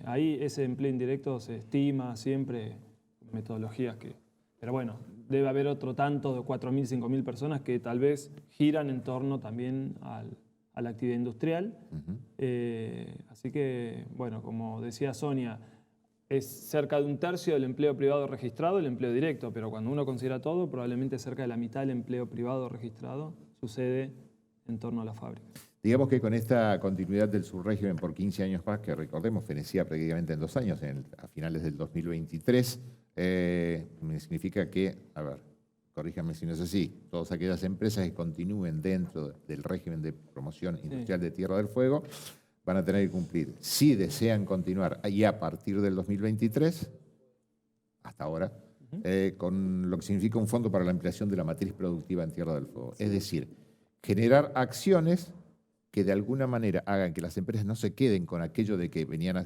Ahí ese empleo indirecto se estima siempre metodologías que... Pero bueno, debe haber otro tanto de 4.000, 5.000 personas que tal vez giran en torno también a la actividad industrial. Así que, bueno, como decía Sonia, es cerca de un tercio del empleo privado registrado el empleo directo, pero cuando uno considera todo, probablemente cerca de la mitad del empleo privado registrado sucede en torno a la fábrica. Digamos que con esta continuidad del subrégimen por 15 años más, que recordemos fenecía prácticamente en 2 años, a finales del 2023, significa que, a ver, corríjame si no es así, todas aquellas empresas que continúen dentro del régimen de promoción industrial de Tierra del Fuego van a tener que cumplir, si desean continuar y a partir del 2023, hasta ahora, con lo que significa un fondo para la ampliación de la matriz productiva en Tierra del Fuego. Es decir, generar acciones que de alguna manera hagan que las empresas no se queden con aquello de que venían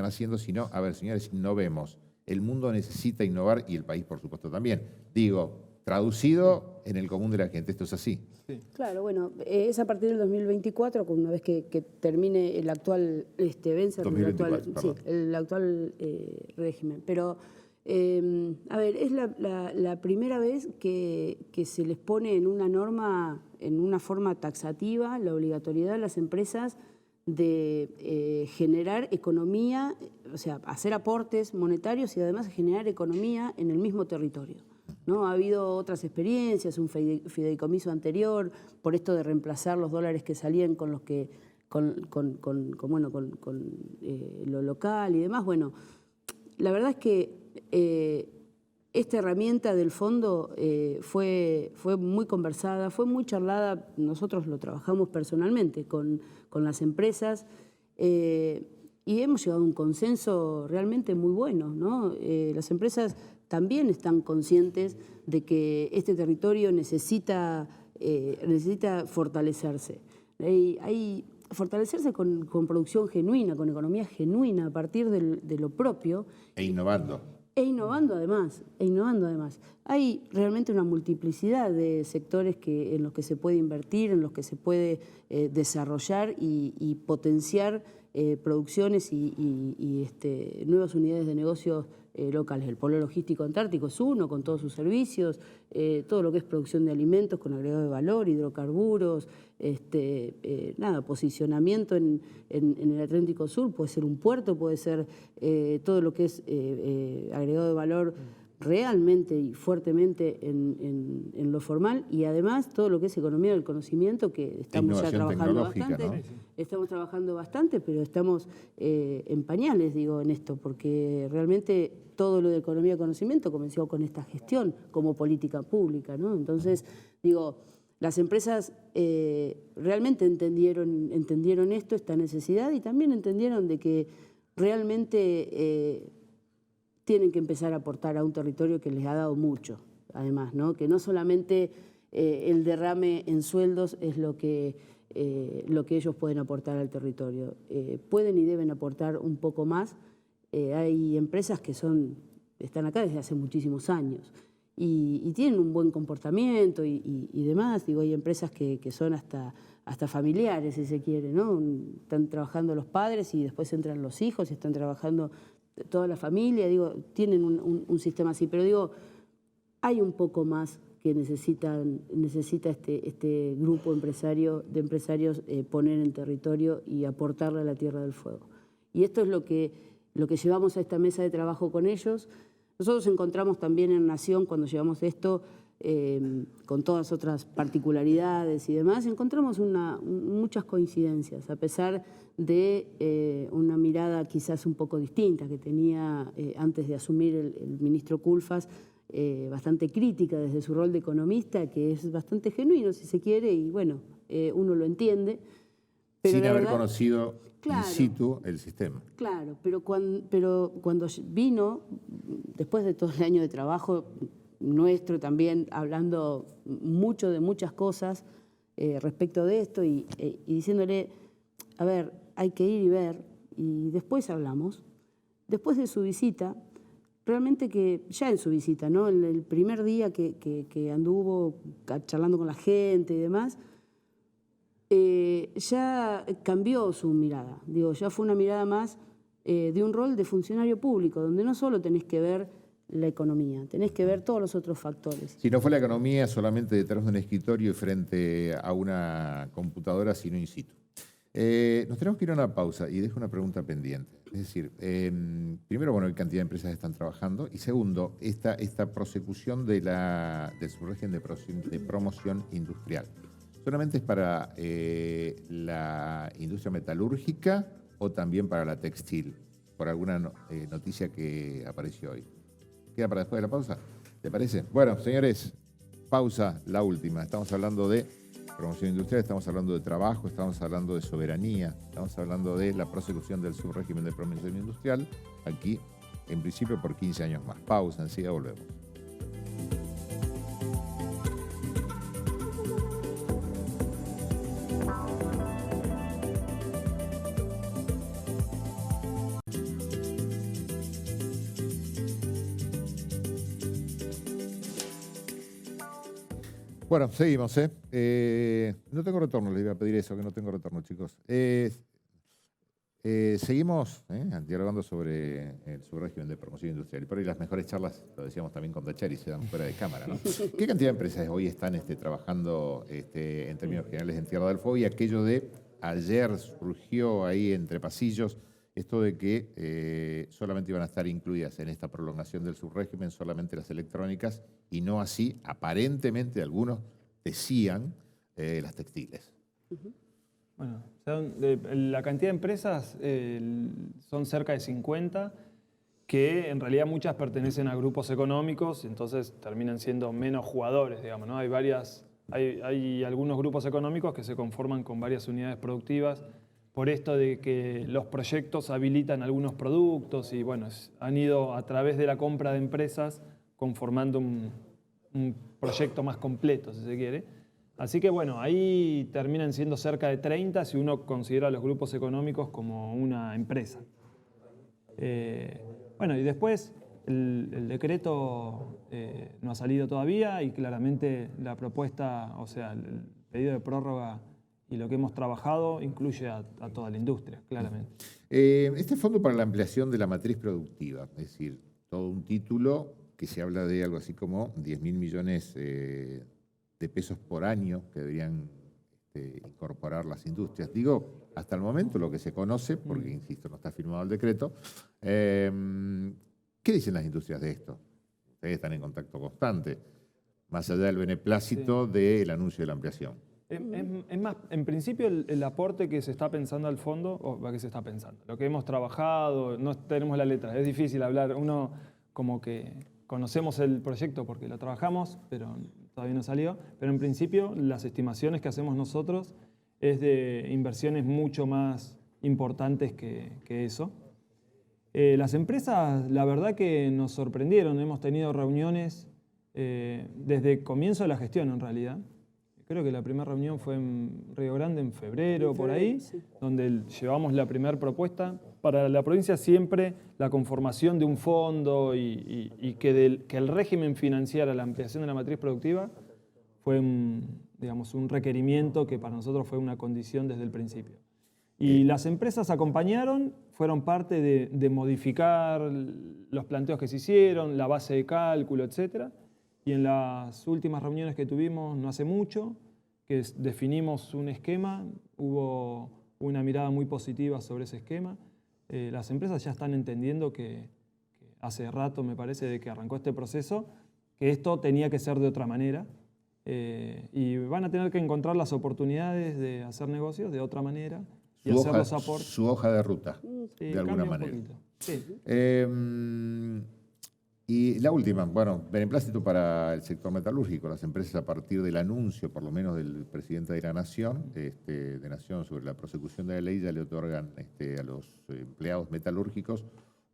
haciendo, sino, a ver, señores, innovemos. El mundo necesita innovar y el país, por supuesto, también. Digo, traducido en el común de la gente, esto es así. Sí. Claro, bueno, es a partir del 2024, una vez que termine el actual, vence el 2024, el actual régimen. Pero, a ver, es la primera vez que se les pone en una norma, en una forma taxativa, la obligatoriedad a las empresas de generar economía, o sea, hacer aportes monetarios y además generar economía en el mismo territorio, ¿no? Ha habido otras experiencias, un fideicomiso anterior, por esto de reemplazar los dólares que salían con los que con lo local y demás. Bueno, la verdad es que esta herramienta del fondo fue muy conversada, fue muy charlada. Nosotros lo trabajamos personalmente con las empresas y hemos llegado a un consenso realmente muy bueno, ¿no? Las empresas también están conscientes de que este territorio necesita fortalecerse. Fortalecerse con producción genuina, con economía genuina a partir de lo propio. E innovando. E innovando además. Hay realmente una multiplicidad de sectores en los que se puede invertir, en los que se puede desarrollar y potenciar producciones y nuevas unidades de negocios locales. El Polo Logístico Antártico es uno, con todos sus servicios, todo lo que es producción de alimentos con agregado de valor, hidrocarburos, posicionamiento en el Atlántico Sur, puede ser un puerto, puede ser todo lo que es agregado de valor realmente y fuertemente en lo formal, y además todo lo que es economía del conocimiento, que estamos ya trabajando bastante, ¿no? Estamos trabajando bastante, pero estamos en pañales, digo, en esto, porque realmente todo lo de economía del conocimiento comenzó con esta gestión como política pública, ¿no? Entonces, digo, las empresas realmente entendieron esto, esta necesidad, y también entendieron de que realmente tienen que empezar a aportar a un territorio que les ha dado mucho, además, ¿no? Que no solamente el derrame en sueldos es lo que ellos pueden aportar al territorio. Pueden y deben aportar un poco más. Hay empresas que están acá desde hace muchísimos años y tienen un buen comportamiento y demás. Digo, hay empresas que son hasta familiares, si se quiere, ¿no? Están trabajando los padres y después entran los hijos y están trabajando toda la familia. Digo, tienen un sistema así, pero digo, hay un poco más que necesita este grupo de empresarios poner en territorio y aportarle a la Tierra del Fuego. Y esto es lo que llevamos a esta mesa de trabajo con ellos. Nosotros encontramos también en Nación, cuando llevamos esto, con todas otras particularidades y demás, encontramos muchas coincidencias, a pesar de una mirada quizás un poco distinta que tenía antes de asumir el ministro Culfas, bastante crítica desde su rol de economista, que es bastante genuino, si se quiere, y bueno, uno lo entiende. Pero sin haber verdad, conocido claro, in situ el sistema. Claro, pero cuando vino, después de todo el año de trabajo nuestro también, hablando mucho de muchas cosas respecto de esto y diciéndole, a ver, hay que ir y ver, y después hablamos. Después de su visita, realmente que ya en su visita, ¿no? El primer día que anduvo charlando con la gente y demás, ya cambió su mirada. Digo, ya fue una mirada más de un rol de funcionario público, donde no solo tenés que ver la economía, tenés que ver todos los otros factores. Si no fue la economía solamente detrás de un escritorio y frente a una computadora, sino in situ. Nos tenemos que ir a una pausa y dejo una pregunta pendiente. Es decir, primero, bueno, ¿qué cantidad de empresas están trabajando? Y segundo, esta prosecución del subrégimen de promoción industrial. ¿Solamente es para la industria metalúrgica o también para la textil? Por alguna noticia que apareció hoy. ¿Queda para después de la pausa? ¿Te parece? Bueno, señores, pausa, la última. Estamos hablando de promoción industrial, estamos hablando de trabajo, estamos hablando de soberanía, estamos hablando de la prosecución del subrégimen de promoción industrial, aquí, en principio, por 15 años más. Pausa, enseguida volvemos. Bueno, seguimos, no tengo retorno, les iba a pedir eso, que no tengo retorno, chicos. Seguimos dialogando sobre el subrégimen de promoción industrial. Y por ahí las mejores charlas, lo decíamos también con Tachari, se dan fuera de cámara, ¿no? ¿Qué cantidad de empresas hoy están trabajando en términos generales en Tierra del Fuego? Y aquello de ayer surgió ahí entre pasillos esto de que solamente iban a estar incluidas en esta prolongación del subrégimen solamente las electrónicas y no así, aparentemente algunos decían, las textiles. Bueno, la cantidad de empresas son cerca de 50, que en realidad muchas pertenecen a grupos económicos, entonces terminan siendo menos jugadores, digamos, ¿no? Hay algunos grupos económicos que se conforman con varias unidades productivas por esto de que los proyectos habilitan algunos productos y bueno, han ido a través de la compra de empresas conformando un proyecto más completo, si se quiere. Así que bueno, ahí terminan siendo cerca de 30 si uno considera a los grupos económicos como una empresa. Bueno, y después el decreto no ha salido todavía y claramente la propuesta, o sea, el pedido de prórroga y lo que hemos trabajado incluye a toda la industria, claramente. Este fondo para la ampliación de la matriz productiva, es decir, todo un título que se habla de algo así como 10.000 millones de pesos por año que deberían incorporar las industrias. Digo, hasta el momento lo que se conoce, porque insisto, no está firmado el decreto, ¿qué dicen las industrias de esto? Ustedes están en contacto constante, más allá del beneplácito del anuncio de la ampliación. Es más, en principio el aporte que se está pensando al fondo, o que se está pensando, lo que hemos trabajado, no tenemos la letra, es difícil hablar, uno como que conocemos el proyecto porque lo trabajamos, pero todavía no salió, pero en principio las estimaciones que hacemos nosotros es de inversiones mucho más importantes que eso. Las empresas, la verdad que nos sorprendieron, hemos tenido reuniones desde el comienzo de la gestión en realidad. Creo que la primera reunión fue en Río Grande en febrero, por ahí, sí, donde llevamos la primera propuesta. Para la provincia siempre la conformación de un fondo y que el régimen financiara la ampliación de la matriz productiva fue digamos, un requerimiento que para nosotros fue una condición desde el principio. Y las empresas acompañaron, fueron parte de modificar los planteos que se hicieron, la base de cálculo, etc. Y en las últimas reuniones que tuvimos no hace mucho, que definimos un esquema, hubo una mirada muy positiva sobre ese esquema. Las empresas ya están entendiendo que hace rato, me parece, de que arrancó este proceso, que esto tenía que ser de otra manera. Y van a tener que encontrar las oportunidades de hacer negocios de otra manera y hacer los aportes. Su hoja de ruta, sí, de alguna manera. Sí. Y la última, bueno, beneplácito para el sector metalúrgico. Las empresas, a partir del anuncio, por lo menos del presidente de la Nación, sobre la prosecución de la ley, ya le otorgan a los empleados metalúrgicos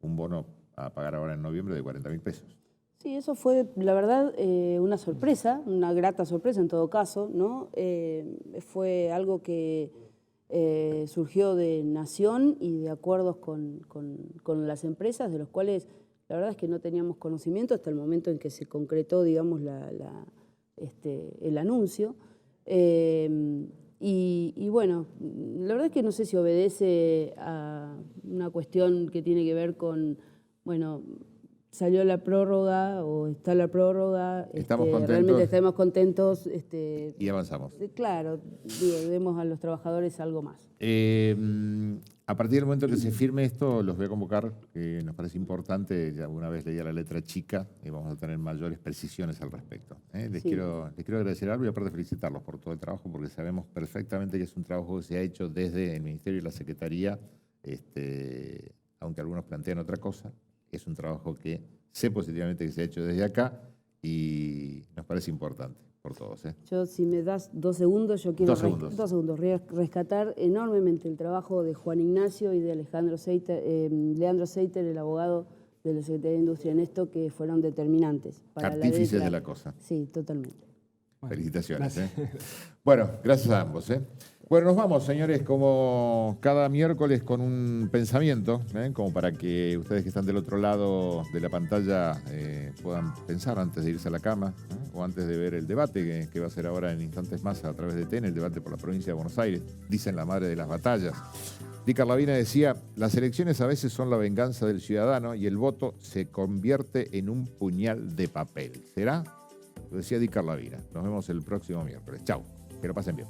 un bono a pagar ahora en noviembre de 40.000 pesos. Sí, eso fue, la verdad, una sorpresa, una grata sorpresa en todo caso, ¿no? Fue algo que surgió de Nación y de acuerdos con las empresas, de los cuales la verdad es que no teníamos conocimiento hasta el momento en que se concretó, digamos, el anuncio. Y bueno, la verdad es que no sé si obedece a una cuestión que tiene que ver con, bueno, salió la prórroga o está la prórroga. Estamos contentos. Realmente estamos contentos. Y avanzamos. Claro, demos a los trabajadores algo más. A partir del momento que se firme esto, los voy a convocar, que nos parece importante, ya una vez leía la letra chica y vamos a tener mayores precisiones al respecto. Les quiero agradecer algo y aparte felicitarlos por todo el trabajo, porque sabemos perfectamente que es un trabajo que se ha hecho desde el Ministerio y la Secretaría, aunque algunos plantean otra cosa, es un trabajo que sé positivamente que se ha hecho desde acá y nos parece importante por todos. Yo, si me das 2 segundos, yo quiero rescatar enormemente el trabajo de Juan Ignacio y de Leandro Seiter, el abogado de la Secretaría de Industria en esto, que fueron determinantes. Artífices de la cosa. Sí, totalmente. Felicitaciones. Bueno, gracias a ambos. Bueno, nos vamos, señores, como cada miércoles con un pensamiento, como para que ustedes que están del otro lado de la pantalla puedan pensar antes de irse a la cama, o antes de ver el debate que va a ser ahora en instantes más a través de TN, el debate por la provincia de Buenos Aires. Dicen la madre de las batallas. Di Carlavina decía, las elecciones a veces son la venganza del ciudadano y el voto se convierte en un puñal de papel. ¿Será? Lo decía Di Carlavina. Nos vemos el próximo miércoles. Chau. Que lo pasen bien.